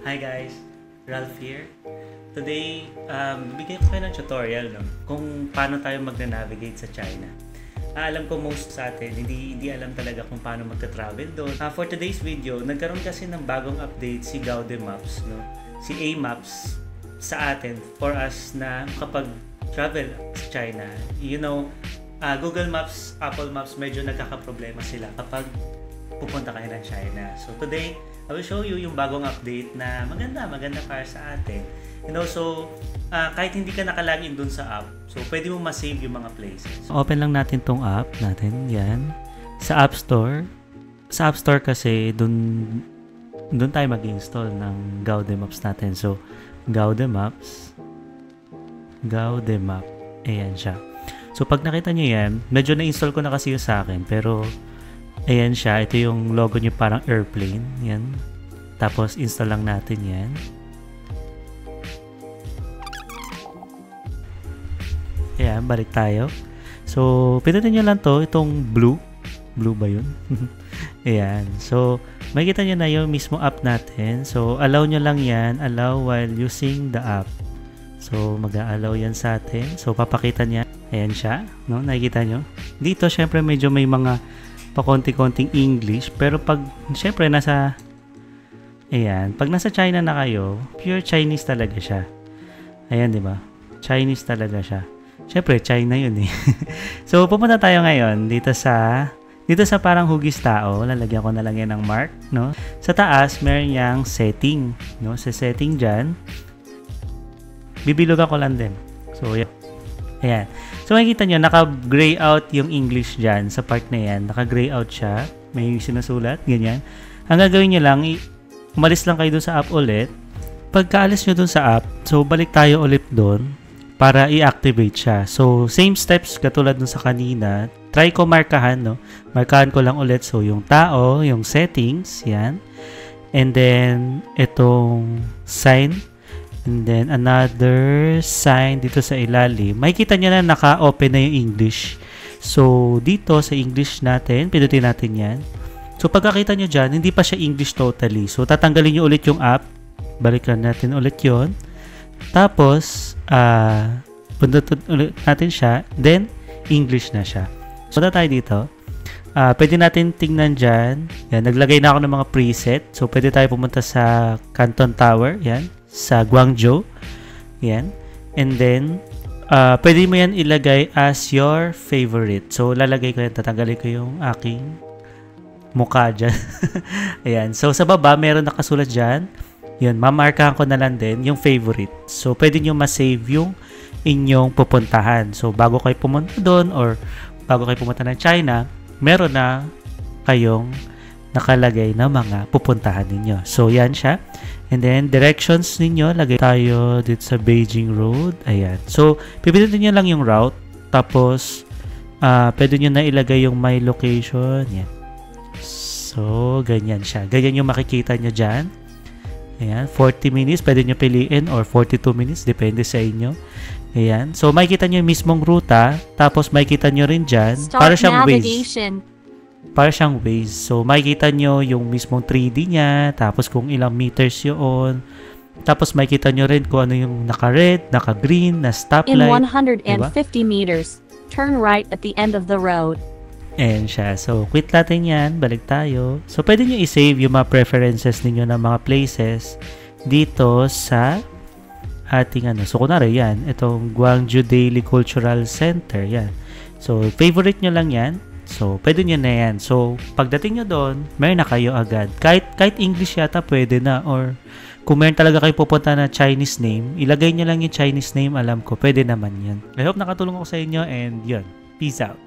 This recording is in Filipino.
Hi guys, Ralph here. Today, bibigyan ko kayo ng tutorial kung paano tayo mag-navigate sa China. Alam ko most sa atin, hindi alam talaga kung paano magka-travel doon. For today's video, nagkaroon kasi ng bagong update si Gaode Maps, si A-Maps sa atin for us na kapag travel sa China. Google Maps, Apple Maps, medyo nagkakaproblema sila kapag pupunta kayo ng China. So today, I will show you yung bagong update na maganda para sa atin. Kahit hindi ka nakalagin dun sa app, so pwede mo ma-save yung mga places. Open lang natin tong app natin, yan. Sa App Store. Sa App Store kasi, dun tayo mag-install ng Gaode Maps natin. So, Gaode Maps. Gaode Map. Ayan siya. So, pag nakita nyo yan, medyo na-install ko na kasi yung sa akin, pero ayan siya, ito yung logo niya parang airplane, yan. Tapos install lang natin yan. Ayan, balik tayo. So, pindutin nyo lang to, itong blue. Blue ba yun? Ayan. So, makikita nyo na yung mismo app natin. So, allow nyo lang yan, allow while using the app. So, mag-a-allow yan sa atin. So, papakita niya. Ayan siya, no? Nakikita nyo? Dito, syempre, medyo may mga pakonti-konting English, pero pag syempre pag nasa China na kayo, pure Chinese talaga siya. Ayan, di ba? Chinese talaga siya. Syempre China yun eh. So pupunta tayo ngayon dito sa parang hugis tao. Lalagyan ko na lang yan ng mark, no? Sa taas meron yang setting, no? Sa setting diyan, bibilog ako lang din. So ayan. So, makikita nyo, naka-gray out yung English dyan sa part na yan. Naka-gray out siya. May sinusulat, ganyan. Ang gagawin nyo lang, umalis lang kayo dun sa app ulit. Pagkaalis nyo dun sa app, so balik tayo ulit dun para i-activate siya. So, same steps katulad dun sa kanina. Try ko markahan, no? Markahan ko lang ulit. So, yung tao, yung settings, yan. And then, itong sign. And then, another sign dito sa ilalim. Makikita nyo na naka-open na yung English. So, dito sa English natin, pindutin natin yan. So, pagkakita nyo dyan, hindi pa siya English totally. So, tatanggalin nyo ulit yung app. Balikan natin ulit yon. Tapos, pindutin ulit natin siya. Then, English na siya. So, punta tayo dito. Pwede natin tingnan dyan. Yan, naglagay na ako ng mga preset. So, pwede tayo pumunta sa Canton Tower. Yan. Sa Guangzhou. Yan. And then, pwede mo yan ilagay as your favorite. So, lalagay ko yan. Tatanggalin ko yung aking mukha dyan. Ayan. So, sa baba, meron nakasulat dyan. Yun, mamarkahan ko na lang din yung favorite. So, pwede nyo ma-save yung inyong pupuntahan. So, bago kayo pumunta doon or bago kayo pumunta ng China, meron na kayong nakalagay na mga pupuntahan ninyo. So, yan siya. And then, directions ninyo, lagay tayo dito sa Beijing Road. Ayan. So, pipindutin nyo lang yung route. Tapos, pwede nyo na ilagay yung my location. Yan. So, ganyan siya. Ganyan yung makikita nyo dyan. Ayan. 40 minutes, pwede nyo piliin or 42 minutes. Depende sa inyo. Ayan. So, makikita nyo yung mismong ruta. Tapos, makikita nyo rin dyan. Para siyang Waze. Para siyang Waze. So, makikita nyo yung mismong 3D niya, tapos kung ilang meters yun. Tapos, makikita nyo rin kung ano yung naka-red, naka-green, na stoplight. In 150 meters, turn right at the end of the road. Ayan siya. So, quit natin yan. Balik tayo. So, pwede nyo i-save yung mga preferences ninyo ng mga places dito sa ating So, kunwari yan. Itong Guangzhou Daily Cultural Center. Yan. So, favorite nyo lang yan. So, pwede nyo na yan. So, pagdating nyo doon, meron na kayo agad. Kahit English yata, pwede na. Or, kung meron talaga kayo pupunta na Chinese name, ilagay nyo lang yung Chinese name, alam ko, pwede naman yan. I hope nakatulong ako sa inyo and yun. Peace out.